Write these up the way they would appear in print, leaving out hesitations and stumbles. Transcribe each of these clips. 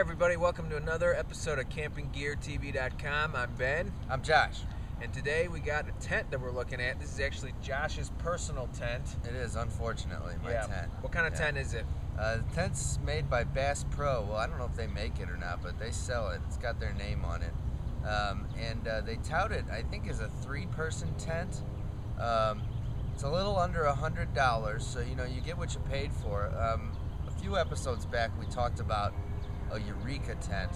everybody, welcome to another episode of CampingGearTV.com. I'm Ben. I'm Josh. And today we got a tent that we're looking at. This is actually Josh's personal tent. It is, unfortunately, my tent. What kind of tent is it? The tent's made by Bass Pro. Well, I don't know if they make it or not, but they sell it. It's got their name on it. They tout it, I think, as a 3-person tent. It's a little under $100, so you get what you paid for. A few episodes back, we talked about a Eureka tent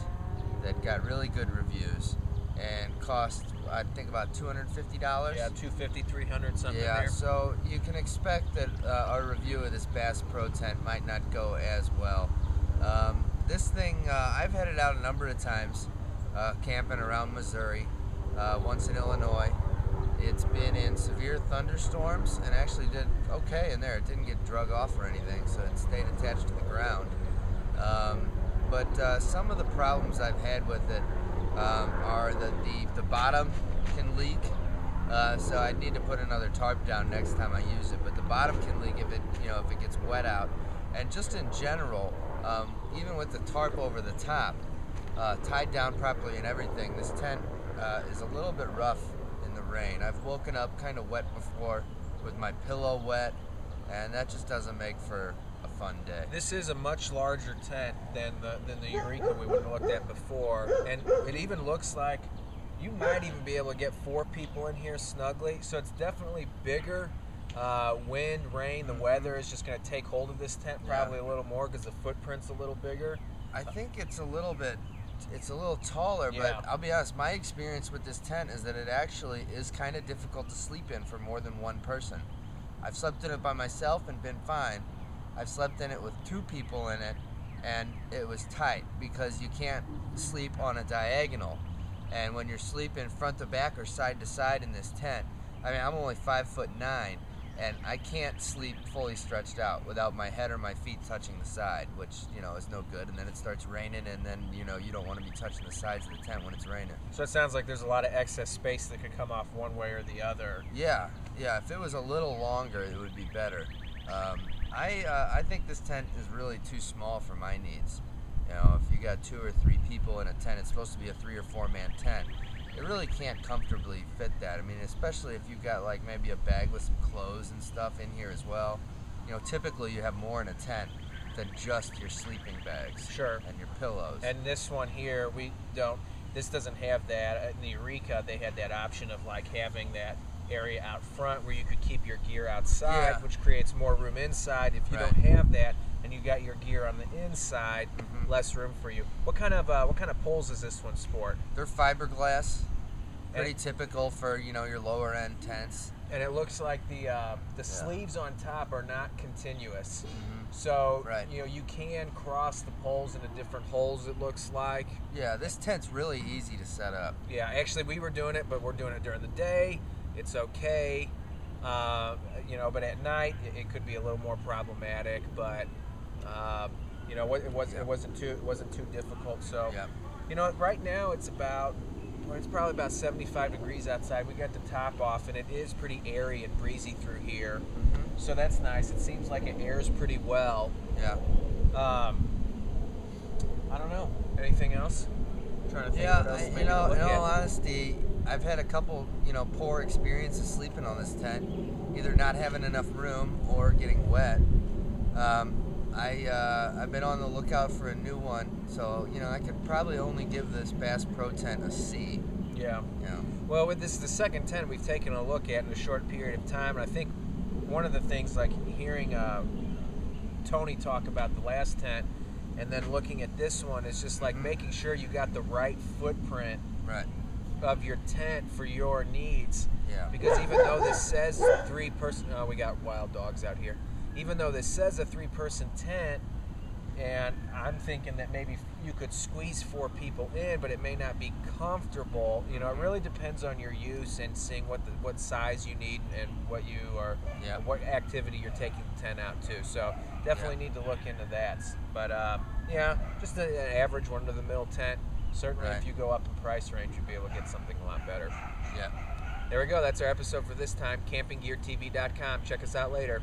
that got really good reviews and cost, I think, about $250. Yeah, $250, $300, something yeah, there. So you can expect that our review of this Bass Pro tent might not go as well. This thing, I've had it out a number of times, camping around Missouri, once in Illinois. It's been in severe thunderstorms and actually did okay in there. It didn't get drug off or anything, so it stayed attached to the ground. But some of the problems I've had with it are that the bottom can leak, so I need to put another tarp down next time I use it. But the bottom can leak if it gets wet out, and just in general, even with the tarp over the top, tied down properly and everything, this tent is a little bit rough in the rain. I've woken up kind of wet before with my pillow wet, and that just doesn't make for a fun day. This is a much larger tent than the Eureka we would have looked at before, and it even looks like you might even be able to get 4 people in here snugly, so it's definitely bigger. Wind, rain, the weather is just going to take hold of this tent probably a little more because the footprint's a little bigger. I think it's a little taller, but I'll be honest, my experience with this tent is that it actually is kind of difficult to sleep in for more than one person. I've slept in it by myself and been fine. I've slept in it with 2 people in it, and it was tight because you can't sleep on a diagonal. And when you're sleeping front to back or side to side in this tent, I mean, I'm only 5'9", and I can't sleep fully stretched out without my head or my feet touching the side, which, is no good. And then it starts raining, and then, you don't want to be touching the sides of the tent when it's raining. So it sounds like there's a lot of excess space that could come off one way or the other. Yeah. If it was a little longer, it would be better. I think this tent is really too small for my needs. If you got 2 or 3 people in a tent, it's supposed to be a 3 or 4 man tent. It really can't comfortably fit that. I mean, especially if you've got like maybe a bag with some clothes and stuff in here as well. Typically you have more in a tent than just your sleeping bags. Sure. And your pillows. And this one here, this doesn't have that. In the Eureka, they had that option of like having that area out front where you could keep your gear outside, which creates more room inside. If you don't have that and you got your gear on the inside, less room for you. What kind of poles does this one sport? They're fiberglass, pretty typical for your lower end tents. And it looks like the sleeves on top are not continuous, so you can cross the poles into different holes. It looks like. Yeah, this tent's really easy to set up. Yeah, actually we were doing it, but we're doing it during the day. It's okay, but at night it could be a little more problematic. But it wasn't too difficult. So, right now it's probably about 75 degrees outside. We got the top off, and it is pretty airy and breezy through here. So that's nice. It seems like it airs pretty well. Yeah. I don't know. Anything else? I'm trying to think what else maybe to look in at. all honesty, I've had a couple, poor experiences sleeping on this tent, either not having enough room or getting wet. I've been on the lookout for a new one, so I could probably only give this Bass Pro tent a C. Yeah. Well, this is the second tent we've taken a look at in a short period of time, and I think one of the things, like hearing Tony talk about the last tent, and then looking at this one, is just like making sure you got the right footprint of your tent for your needs. Yeah. Because even though this says 3-person, we got wild dogs out here. Even though this says a 3-person tent, and I'm thinking that maybe you could squeeze 4 people in, but it may not be comfortable. It really depends on your use and seeing what size you need and what what activity you're taking the tent out to. So definitely need to look into that. But just an average run-of-the-mill tent. Certainly, if you go up in price range, you'll be able to get something a lot better. Yeah. There we go. That's our episode for this time. CampingGearTV.com. Check us out later.